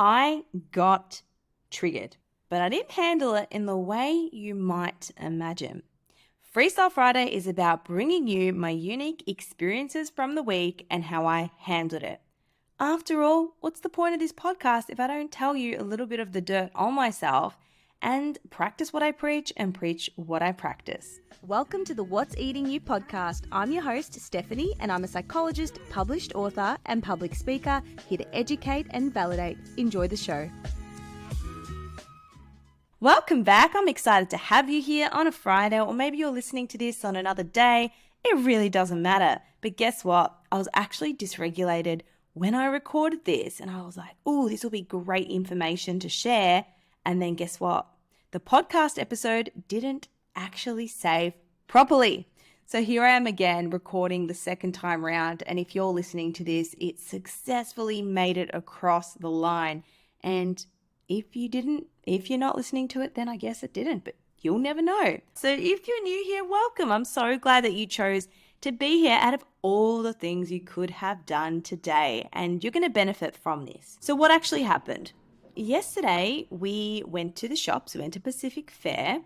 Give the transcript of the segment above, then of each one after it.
I got triggered, but I didn't handle it in the way you might imagine. Freestyle Friday is about bringing you my unique experiences from the week and how I handled it. After all, what's the point of this podcast if I don't tell you a little bit of the dirt on myself and practice what I preach and preach what I practice? Welcome to the What's Eating You podcast. I'm your host, Stephanie, and I'm a psychologist, published author, and public speaker here to educate and validate. Enjoy the show. Welcome back. I'm excited to have you here on a Friday, or maybe you're listening to this on another day. It really doesn't matter. But guess what? I was actually dysregulated when I recorded this, and I was like, oh, this will be great information to share. And then guess what? The podcast episode didn't actually save properly. So here I am again recording the second time round. And if you're listening to this, it successfully made it across the line. And if you're not listening to it, then I guess it didn't, but you'll never know. So if you're new here, welcome. I'm so glad that you chose to be here out of all the things you could have done today, and you're going to benefit from this. So what actually happened? Yesterday, we went to the shops. We went to Pacific Fair,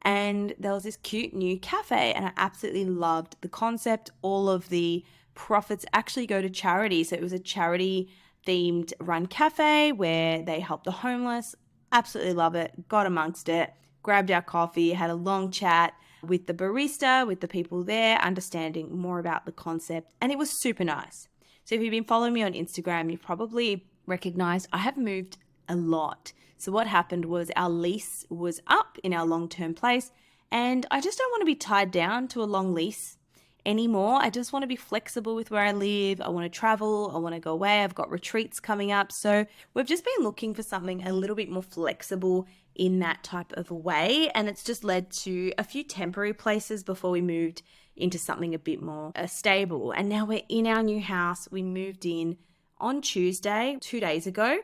and there was this cute new cafe, and I absolutely loved the concept. All of the profits actually go to charity. So it was a charity themed run cafe where they help the homeless. Absolutely love it. Got amongst it, grabbed our coffee, had a long chat with the barista, with the people there, understanding more about the concept, and it was super nice. So if you've been following me on Instagram, you've probably recognized I have moved a lot. So what happened was our lease was up in our long-term place, and I just don't want to be tied down to a long lease anymore. I just want to be flexible with where I live. I want to travel. I want to go away. I've got retreats coming up. So we've just been looking for something a little bit more flexible in that type of a way. And it's just led to a few temporary places before we moved into something a bit more stable. And now we're in our new house. We moved in on Tuesday, 2 days ago.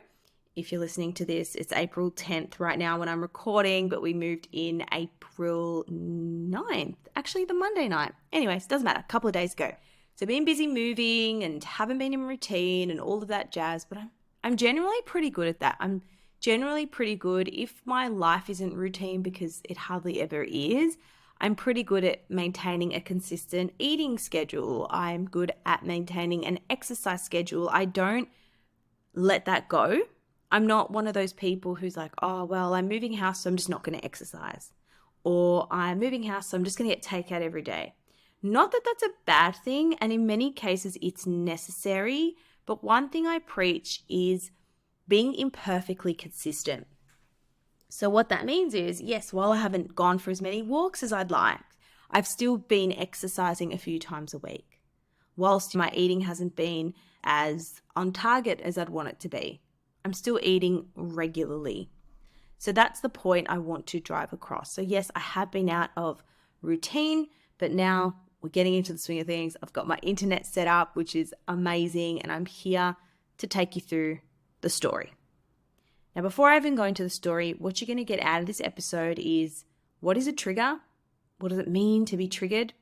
If you're listening to this, it's April 10th right now when I'm recording, but we moved in April 9th, actually the Monday night. Anyways, doesn't matter, a couple of days ago. So been busy moving and haven't been in routine and all of that jazz, but I'm generally pretty good at that. I'm generally pretty good if my life isn't routine, because it hardly ever is. I'm pretty good at maintaining a consistent eating schedule. I'm good at maintaining an exercise schedule. I don't let that go. I'm not one of those people who's like, oh, well, I'm moving house, so I'm just not going to exercise. Or I'm moving house, so I'm just going to get takeout every day. Not that that's a bad thing, and in many cases it's necessary, but one thing I preach is being imperfectly consistent. So what that means is, yes, while I haven't gone for as many walks as I'd like, I've still been exercising a few times a week, whilst my eating hasn't been as on target as I'd want it to be. I'm still eating regularly. So that's the point I want to drive across. So yes, I have been out of routine, but now we're getting into the swing of things. I've got my internet set up, which is amazing, and I'm here to take you through the story. Now, before I even go into the story, what you're going to get out of this episode is, what is a trigger? What does it mean to be triggered?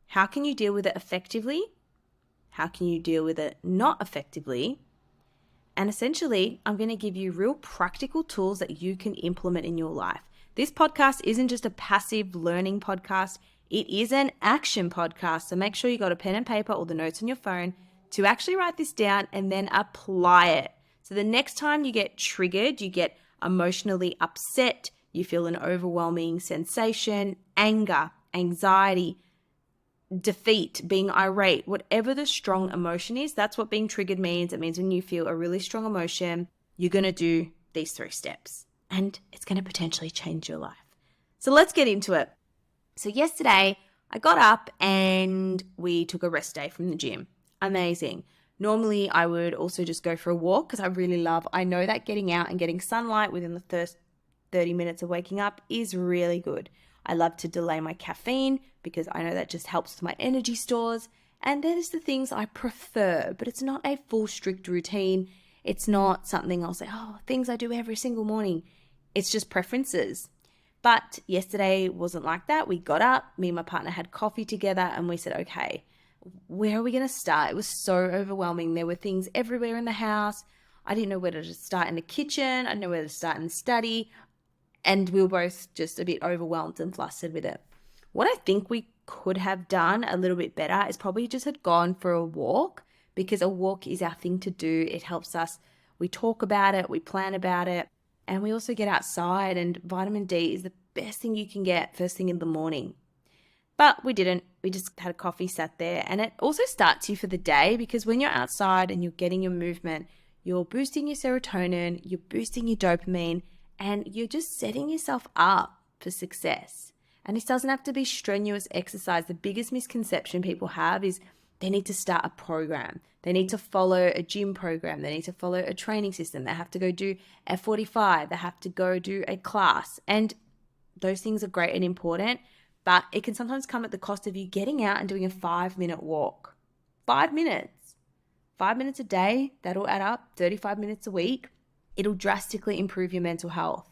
How can you deal with it effectively? How can you deal with it not effectively? And essentially, I'm going to give you real practical tools that you can implement in your life. This podcast isn't just a passive learning podcast. It is an action podcast. So make sure you got a pen and paper or the notes on your phone to actually write this down and then apply it. So the next time you get triggered, you get emotionally upset, you feel an overwhelming sensation, anger, anxiety, defeat, being irate, whatever the strong emotion is, that's what being triggered means. It means when you feel a really strong emotion, you're going to do these 3 steps, and it's going to potentially change your life. So let's get into it. So yesterday I got up and we took a rest day from the gym. Amazing. Normally I would also just go for a walk because I know that getting out and getting sunlight within the first 30 minutes of waking up is really good. I love to delay my caffeine because I know that just helps with my energy stores. And that is the things I prefer, but it's not a full strict routine. It's not something I'll say, things I do every single morning. It's just preferences. But yesterday wasn't like that. We got up, me and my partner had coffee together, and we said, okay, where are we going to start? It was so overwhelming. There were things everywhere in the house. I didn't know where to start in the kitchen. I didn't know where to start in the study. And we were both just a bit overwhelmed and flustered with it. What I think we could have done a little bit better is probably just had gone for a walk, because a walk is our thing to do. It helps us. We talk about it, we plan about it, and we also get outside, and vitamin D is the best thing you can get first thing in the morning. But we didn't. We just had a coffee, sat there, and it also starts you for the day, because when you're outside and you're getting your movement, you're boosting your serotonin, you're boosting your dopamine, and you're just setting yourself up for success. And this doesn't have to be strenuous exercise. The biggest misconception people have is they need to start a program. They need to follow a gym program. They need to follow a training system. They have to go do F45. They have to go do a class. And those things are great and important, but it can sometimes come at the cost of you getting out and doing a 5-minute walk. 5 minutes. 5 minutes a day, that'll add up. 35 minutes a week. It'll drastically improve your mental health.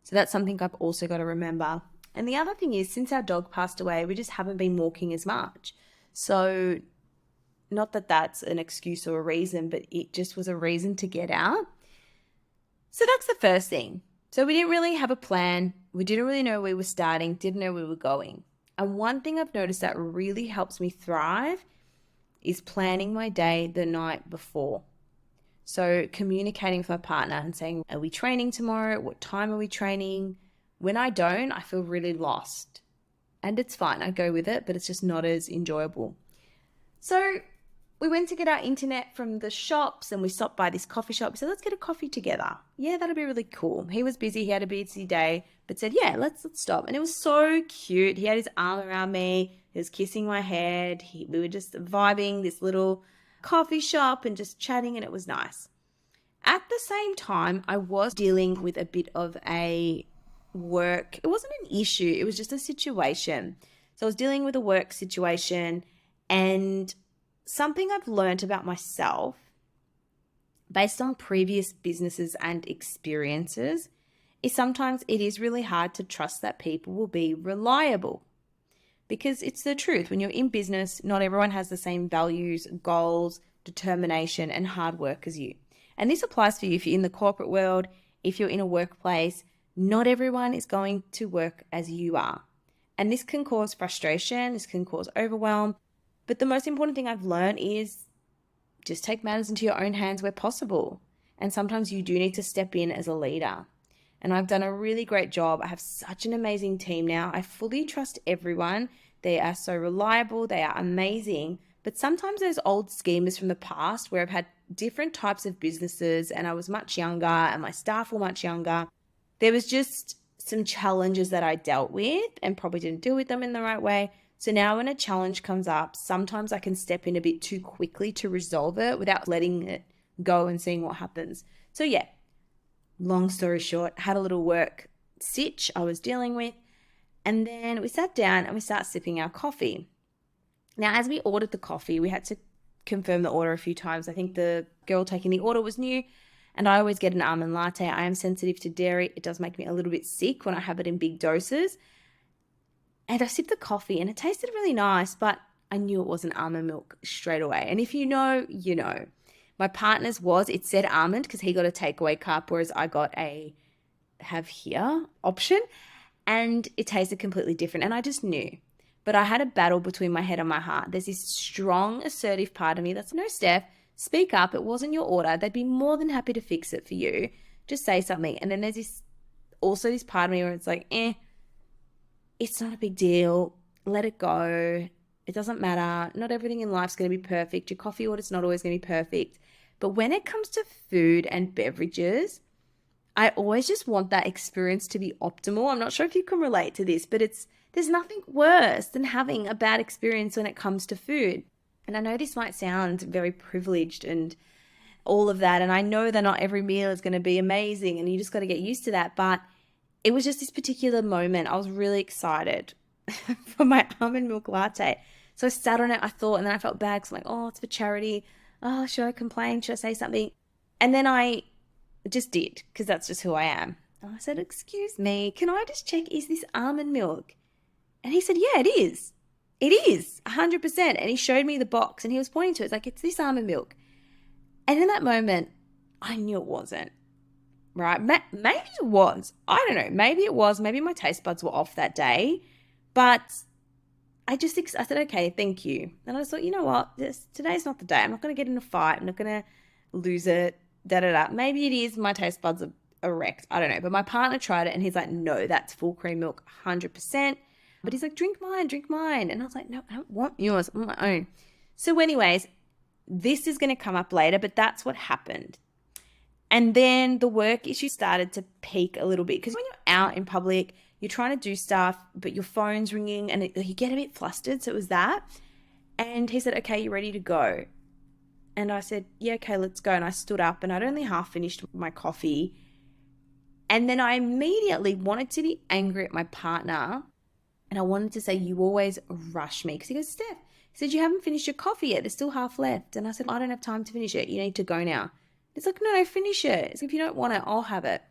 So that's something I've also got to remember. And the other thing is, since our dog passed away, we just haven't been walking as much. So not that that's an excuse or a reason, but it just was a reason to get out. So that's the first thing. So we didn't really have a plan. We didn't really know where we were starting, didn't know where we were going. And one thing I've noticed that really helps me thrive is planning my day the night before. So communicating with my partner and saying, are we training tomorrow? What time are we training? When I don't, I feel really lost. And it's fine, I go with it, but it's just not as enjoyable. So we went to get our internet from the shops, and we stopped by this coffee shop. We said, let's get a coffee together. Yeah, that'd be really cool. He was busy, he had a busy day, but said, yeah, let's stop. And it was so cute. He had his arm around me. He was kissing my head. We were just vibing this little coffee shop and just chatting, and it was nice. At the same time, I was dealing with a bit of a work. It wasn't an issue. It was just a situation. So I was dealing with a work situation, and something I've learned about myself based on previous businesses and experiences is sometimes it is really hard to trust that people will be reliable, because it's the truth. When you're in business, not everyone has the same values, goals, determination, and hard work as you. And this applies for you if you're in the corporate world, if you're in a workplace. Not everyone is going to work as you are. And this can cause frustration, this can cause overwhelm. But the most important thing I've learned is just take matters into your own hands where possible. And sometimes you do need to step in as a leader. And I've done a really great job. I have such an amazing team now. I fully trust everyone. They are so reliable. They are amazing. But sometimes there's old schemers from the past where I've had different types of businesses, and I was much younger and my staff were much younger. There was just some challenges that I dealt with and probably didn't deal with them in the right way. So now when a challenge comes up, sometimes I can step in a bit too quickly to resolve it without letting it go and seeing what happens. So yeah, long story short, had a little work sitch I was dealing with, and then we sat down and we started sipping our coffee. Now, as we ordered the coffee, we had to confirm the order a few times. I think the girl taking the order was new, and I always get an almond latte. I am sensitive to dairy. It does make me a little bit sick when I have it in big doses. And I sipped the coffee and it tasted really nice, but I knew it wasn't almond milk straight away. And if you know, you know. My partner's it said almond because he got a takeaway cup, whereas I got a have here option, and it tasted completely different. And I just knew. But I had a battle between my head and my heart. There's this strong, assertive part of me that's, no, Steph, speak up. It wasn't your order. They'd be more than happy to fix it for you. Just say something. And then there's this part of me where it's like, it's not a big deal. Let it go. It doesn't matter. Not everything in life's going to be perfect. Your coffee order's not always going to be perfect. But when it comes to food and beverages, I always just want that experience to be optimal. I'm not sure if you can relate to this, but there's nothing worse than having a bad experience when it comes to food. And I know this might sound very privileged and all of that, and I know that not every meal is going to be amazing and you just got to get used to that, but it was just this particular moment. I was really excited for my almond milk latte. So I sat on it, I thought, and then I felt bad because I'm like, oh, it's for charity. Oh, should I complain? Should I say something? And then I just did, because that's just who I am. And I said, excuse me, can I just check, is this almond milk? And he said, yeah, it is. It is, 100%. And he showed me the box and he was pointing to it. It's like, it's this almond milk. And in that moment, I knew it wasn't, right? Maybe it was. I don't know. Maybe it was. Maybe my taste buds were off that day. But I said, okay, thank you. And I just thought, you know what? Today's not the day. I'm not going to get in a fight. I'm not going to lose it, da-da-da. Maybe it is my taste buds are wrecked. I don't know. But my partner tried it and he's like, no, that's full cream milk, 100%. But he's like, drink mine. And I was like, no, I don't want yours. I want my own. So anyways, this is going to come up later, but that's what happened. And then the work issue started to peak a little bit because when you're out in public, you're trying to do stuff, but your phone's ringing and you get a bit flustered. So it was that. And he said, okay, you ready to go? And I said, yeah, okay, let's go. And I stood up and I'd only half finished my coffee. And then I immediately wanted to be angry at my partner. And I wanted to say, you always rush me. Because he goes, Steph, he said, you haven't finished your coffee yet. There's still half left. And I said, I don't have time to finish it. You need to go now. It's like, no, finish it. It's like, if you don't want it, I'll have it.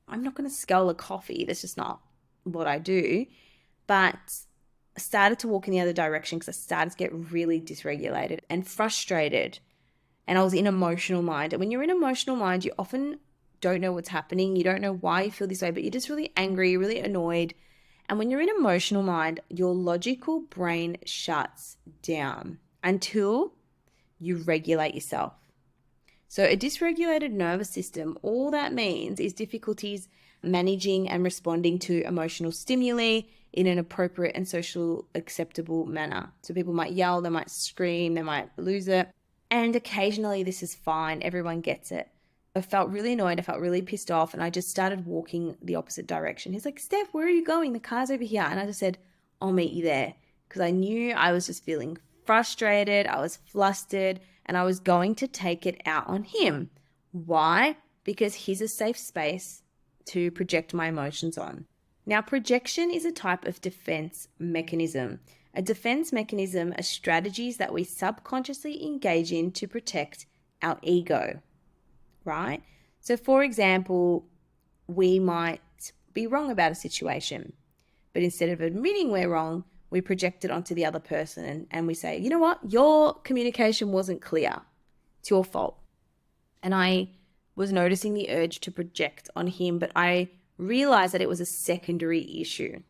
I'm not going to scull a coffee. That's just not what I do. But I started to walk in the other direction because I started to get really dysregulated and frustrated. And I was in emotional mind. And when you're in emotional mind, you often don't know what's happening. You don't know why you feel this way, but you're just really angry, really annoyed. And when you're in emotional mind, your logical brain shuts down until you regulate yourself. So a dysregulated nervous system, all that means is difficulties managing and responding to emotional stimuli in an appropriate and social acceptable manner. So people might yell, they might scream, they might lose it. And occasionally this is fine. Everyone gets it. I felt really annoyed. I felt really pissed off. And I just started walking the opposite direction. He's like, Steph, where are you going? The car's over here. And I just said, I'll meet you there. Because I knew I was just feeling frustrated. I was flustered. And I was going to take it out on him. Why? Because he's a safe space to project my emotions on. Now, projection is a type of defense mechanism. A defense mechanism are strategies that we subconsciously engage in to protect our ego, right? So, for example, we might be wrong about a situation, but instead of admitting we're wrong, we project it onto the other person and we say, you know what, your communication wasn't clear. It's your fault. And I was noticing the urge to project on him, but I realized that it was a secondary issue.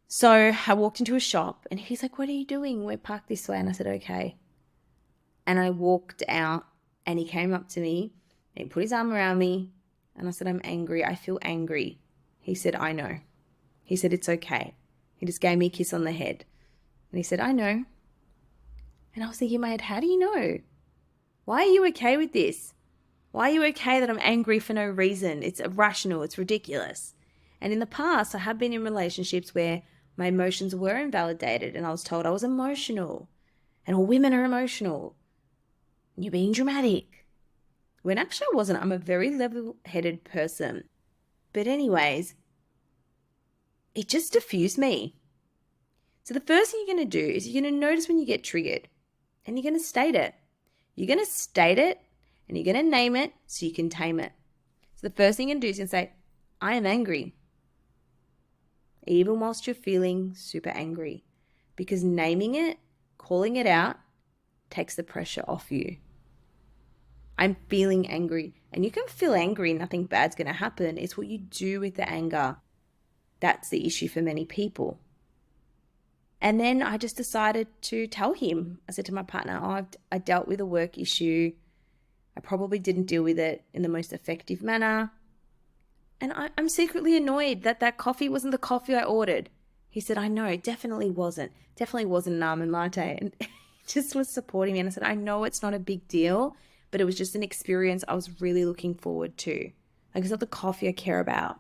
So I walked into a shop and he's like, what are you doing? We're parked this way. And I said, okay. And I walked out and he came up to me and he put his arm around me and I said, I'm angry. I feel angry. He said, I know. He said, it's okay. He just gave me a kiss on the head. And he said, I know. And I was thinking in my head, how do you know? Why are you okay with this? Why are you okay that I'm angry for no reason? It's irrational. It's ridiculous. And in the past, I have been in relationships where my emotions were invalidated and I was told I was emotional. And all women are emotional. You're being dramatic. When actually I wasn't. I'm a very level-headed person. But anyways, it just diffused me. So the first thing you're going to do is you're going to notice when you get triggered and you're going to state it. You're going to state it and you're going to name it so you can tame it. So the first thing you're going to do is you're going to say, I am angry. Even whilst you're feeling super angry. Because naming it, calling it out, takes the pressure off you. I'm feeling angry. And you can feel angry, nothing bad's going to happen. It's what you do with the anger. That's the issue for many people. And then I just decided to tell him. I said to my partner, I dealt with a work issue. I probably didn't deal with it in the most effective manner. And I'm secretly annoyed that coffee wasn't the coffee I ordered. He said, I know, it definitely wasn't. Definitely wasn't an almond latte. And he just was supporting me. And I said, I know it's not a big deal, but it was just an experience I was really looking forward to. Like, it's not the coffee I care about.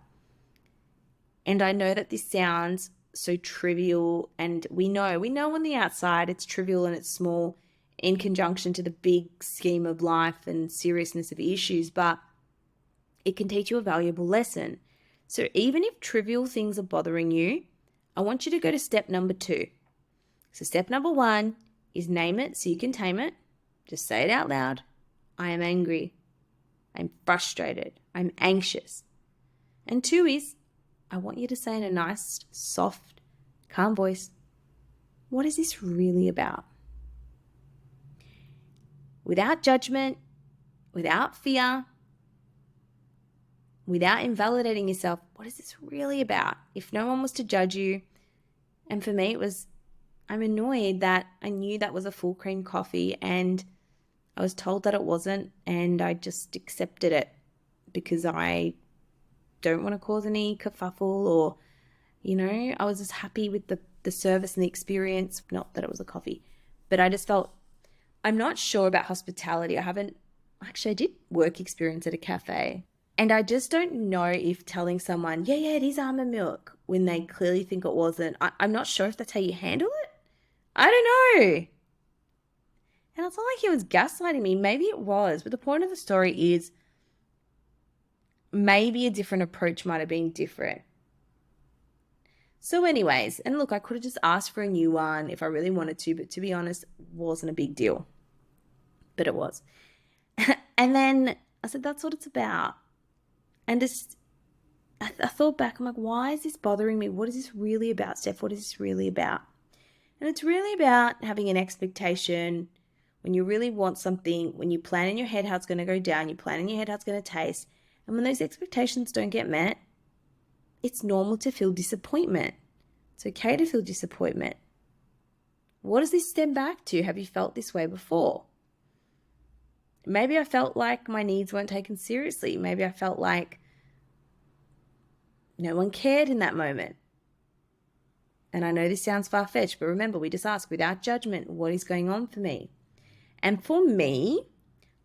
And I know that this sounds so trivial, and we know on the outside it's trivial and it's small in conjunction to the big scheme of life and seriousness of issues, but it can teach you a valuable lesson. So even if trivial things are bothering you, I want you to go to step number 2. So step number 1 is name it so you can tame it. Just say it out loud. I am angry. I'm frustrated. I'm anxious. And 2 is, I want you to say in a nice, soft, calm voice, what is this really about? Without judgment, without fear, without invalidating yourself, what is this really about? If no one was to judge you, and for me it was, I'm annoyed that I knew that was a full cream coffee and I was told that it wasn't, and I just accepted it because I don't want to cause any kerfuffle, or, I was just happy with the service and the experience, not that it was a coffee, but I just felt, I'm not sure about hospitality. I did work experience at a cafe, and I just don't know if telling someone, yeah, it is almond milk, when they clearly think it wasn't, I'm not sure if that's how you handle it. I don't know. And it's not like he was gaslighting me. Maybe it was, but the point of the story is maybe a different approach might have been different. So anyways, and look, I could have just asked for a new one if I really wanted to, but to be honest, it wasn't a big deal. But it was. And then I said, that's what it's about. And I thought back, I'm like, why is this bothering me? What is this really about, Steph? What is this really about? And it's really about having an expectation when you really want something, when you plan in your head how it's going to go down, you plan in your head how it's going to taste. And when those expectations don't get met, it's normal to feel disappointment. It's okay to feel disappointment. What does this stem back to? Have you felt this way before? Maybe I felt like my needs weren't taken seriously. Maybe I felt like no one cared in that moment. And I know this sounds far-fetched, but remember, we just ask without judgment, what is going on for me? And for me,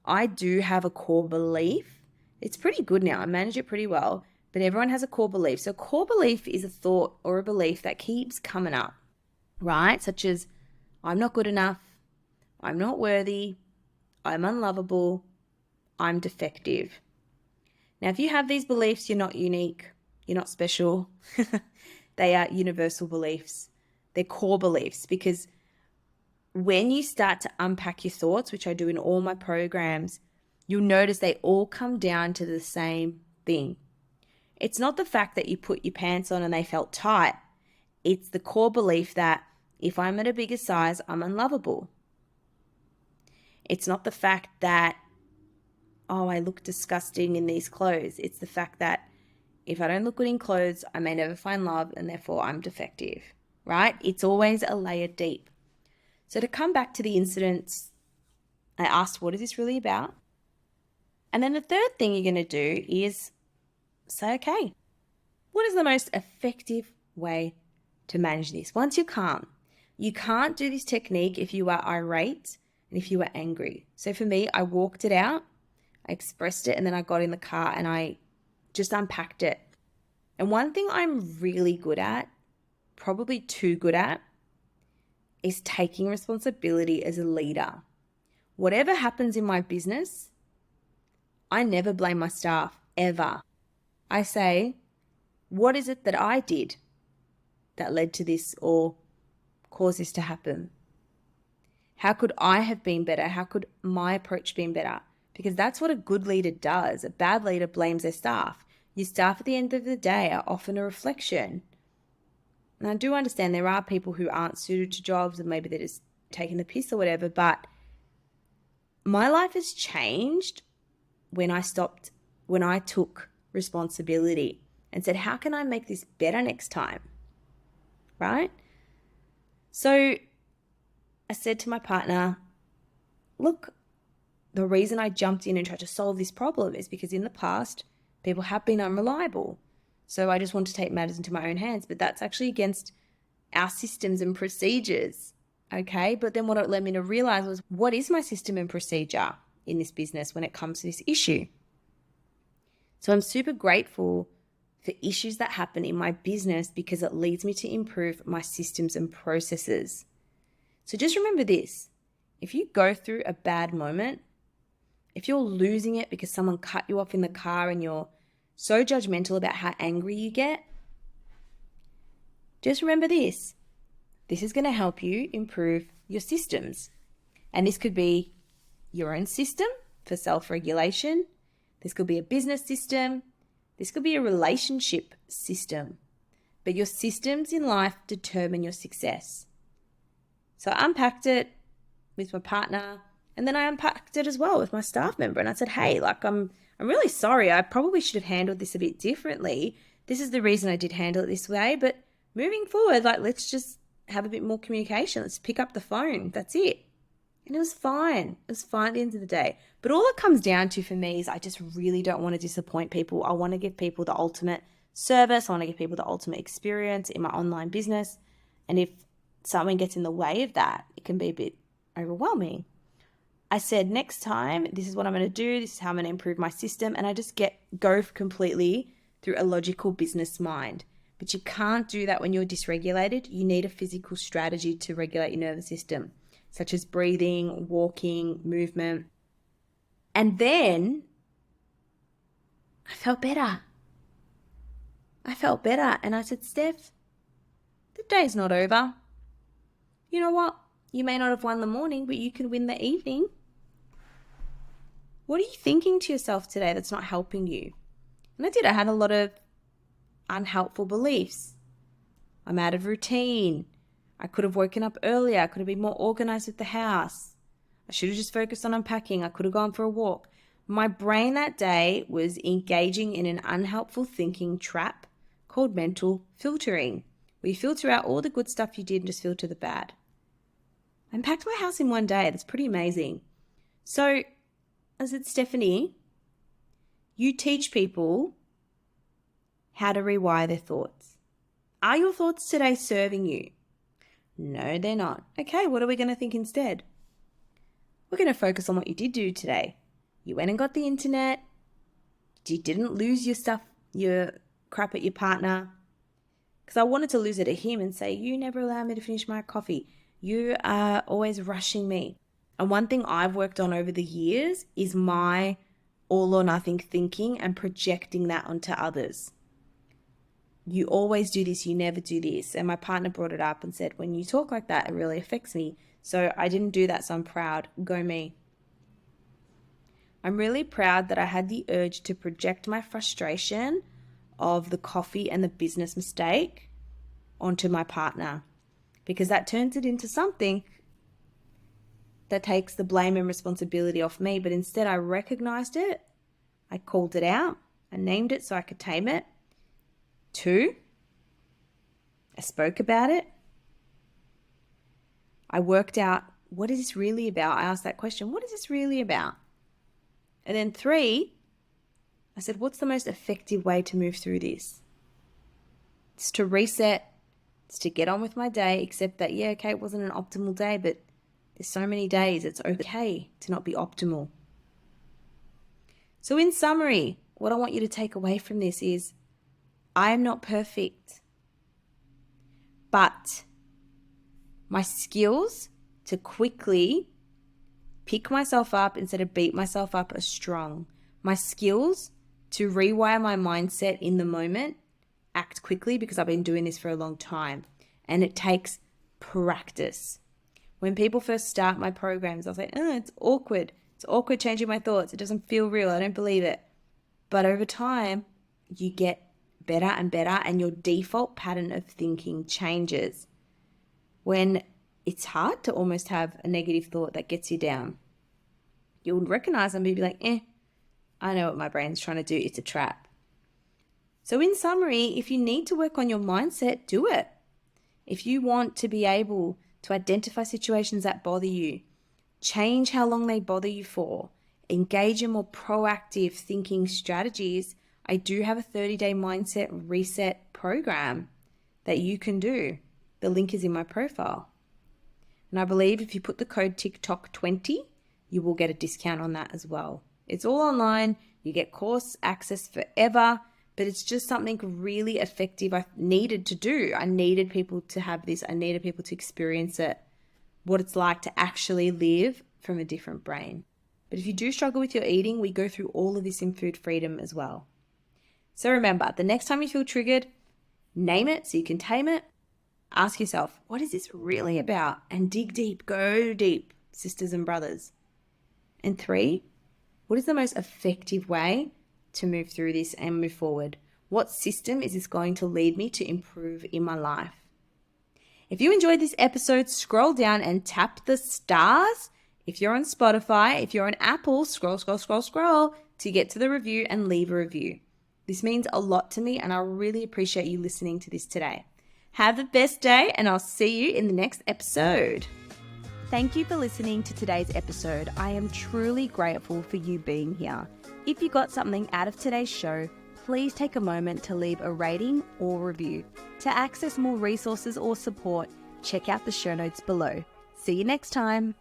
I do have a core belief. It's pretty good now. I manage it pretty well, but everyone has a core belief. So core belief is a thought or a belief that keeps coming up, right? Such as, I'm not good enough, I'm not worthy, I'm unlovable, I'm defective. Now, if you have these beliefs, you're not unique, you're not special. They are universal beliefs. They're core beliefs, because when you start to unpack your thoughts, which I do in all my programs, you'll notice they all come down to the same thing. It's not the fact that you put your pants on and they felt tight. It's the core belief that if I'm at a bigger size, I'm unlovable. It's not the fact that, I look disgusting in these clothes. It's the fact that if I don't look good in clothes, I may never find love, and therefore I'm defective, right? It's always a layer deep. So to come back to the incidents, I asked, what is this really about? And then the third thing you're going to do is say, okay, what is the most effective way to manage this? Once you're calm, you can't do this technique if you are irate and if you are angry. So for me, I walked it out, I expressed it, and then I got in the car and I just unpacked it. And one thing I'm really good at, probably too good at, is taking responsibility as a leader. Whatever happens in my business, I never blame my staff, ever. I say, what is it that I did that led to this or caused this to happen? How could I have been better? How could my approach been better? Because that's what a good leader does. A bad leader blames their staff. Your staff at the end of the day are often a reflection. And I do understand there are people who aren't suited to jobs and maybe they're just taking the piss or whatever, but my life has changed when I took responsibility and said, how can I make this better next time? Right? So I said to my partner, look, the reason I jumped in and tried to solve this problem is because in the past, people have been unreliable. So I just want to take matters into my own hands, but that's actually against our systems and procedures. Okay. But then what it led me to realize was, what is my system and procedure in this business when it comes to this issue? So I'm super grateful for issues that happen in my business because it leads me to improve my systems and processes. So just remember this, if you go through a bad moment, if you're losing it because someone cut you off in the car and you're so judgmental about how angry you get, just remember this. This is going to help you improve your systems. And this could be your own system for self-regulation. This could be a business system. This could be a relationship system. But your systems in life determine your success. So I unpacked it with my partner And then I unpacked it as well with my staff member. And I said, hey, I'm really sorry. I probably should have handled this a bit differently. This is the reason I did handle it this way. But moving forward, let's just have a bit more communication. Let's pick up the phone. That's it. And it was fine. It was fine at the end of the day. But all it comes down to for me is I just really don't want to disappoint people. I want to give people the ultimate service. I want to give people the ultimate experience in my online business. And if something gets in the way of that, it can be a bit overwhelming. I said, next time, this is what I'm going to do. This is how I'm going to improve my system. And I just go completely through a logical business mind. But you can't do that when you're dysregulated. You need a physical strategy to regulate your nervous system, such as breathing, walking, movement. And then I felt better. And I said, Steph, the day's not over. You know what? You may not have won the morning, but you can win the evening. What are you thinking to yourself today that's not helping you? And I had a lot of unhelpful beliefs. I'm out of routine. I could have woken up earlier. I could have been more organized with the house. I should have just focused on unpacking. I could have gone for a walk. My brain that day was engaging in an unhelpful thinking trap called mental filtering, where you filter out all the good stuff you did and just filter the bad. I unpacked my house in one day. That's pretty amazing. So I said, Stephanie, you teach people how to rewire their thoughts. Are your thoughts today serving you? No, they're not. Okay, what are we going to think instead? We're going to focus on what you did do today. You went and got the internet. You didn't lose your stuff, your crap at your partner. Because I wanted to lose it at him and say, you never allow me to finish my coffee. You are always rushing me. And one thing I've worked on over the years is my all or nothing thinking and projecting that onto others. You always do this, you never do this. And my partner brought it up and said, when you talk like that, it really affects me. So I didn't do that, so I'm proud. Go me. I'm really proud that I had the urge to project my frustration of the coffee and the business mistake onto my partner, because that turns it into something that takes the blame and responsibility off me. But instead I recognized it, I called it out, I named it so I could tame it. 2, I spoke about it. I worked out, what is this really about? I asked that question, what is this really about? And then 3, I said, what's the most effective way to move through this? It's to reset, it's to get on with my day, except that, okay, it wasn't an optimal day, but there's so many days it's okay to not be optimal. So in summary, what I want you to take away from this is, I am not perfect, but my skills to quickly pick myself up instead of beat myself up are strong. My skills to rewire my mindset in the moment, act quickly, because I've been doing this for a long time, and it takes practice. When people first start my programs, I was like, it's awkward. It's awkward changing my thoughts. It doesn't feel real. I don't believe it. But over time, you get better and better, and your default pattern of thinking changes. When it's hard to almost have a negative thought that gets you down, you'll recognize them and be like, I know what my brain's trying to do. It's a trap. So in summary, if you need to work on your mindset, do it. If you want to be able to identify situations that bother you, change how long they bother you for, engage in more proactive thinking strategies, I do have a 30-day mindset reset program that you can do. The link is in my profile. And I believe if you put the code TikTok20, you will get a discount on that as well. It's all online. You get course access forever, but it's just something really effective I needed to do. I needed people to have this. I needed people to experience it, what it's like to actually live from a different brain. But if you do struggle with your eating, we go through all of this in Food Freedom as well. So remember, the next time you feel triggered, name it so you can tame it. Ask yourself, what is this really about? And dig deep, go deep, sisters and brothers. And 3, what is the most effective way to move through this and move forward? What system is this going to lead me to improve in my life? If you enjoyed this episode, scroll down and tap the stars If you're on Spotify, if you're on Apple, scroll to get to the review and leave a review. This means a lot to me and I really appreciate you listening to this today. Have the best day and I'll see you in the next episode. Thank you for listening to today's episode. I am truly grateful for you being here. If you got something out of today's show, please take a moment to leave a rating or review. To access more resources or support, check out the show notes below. See you next time.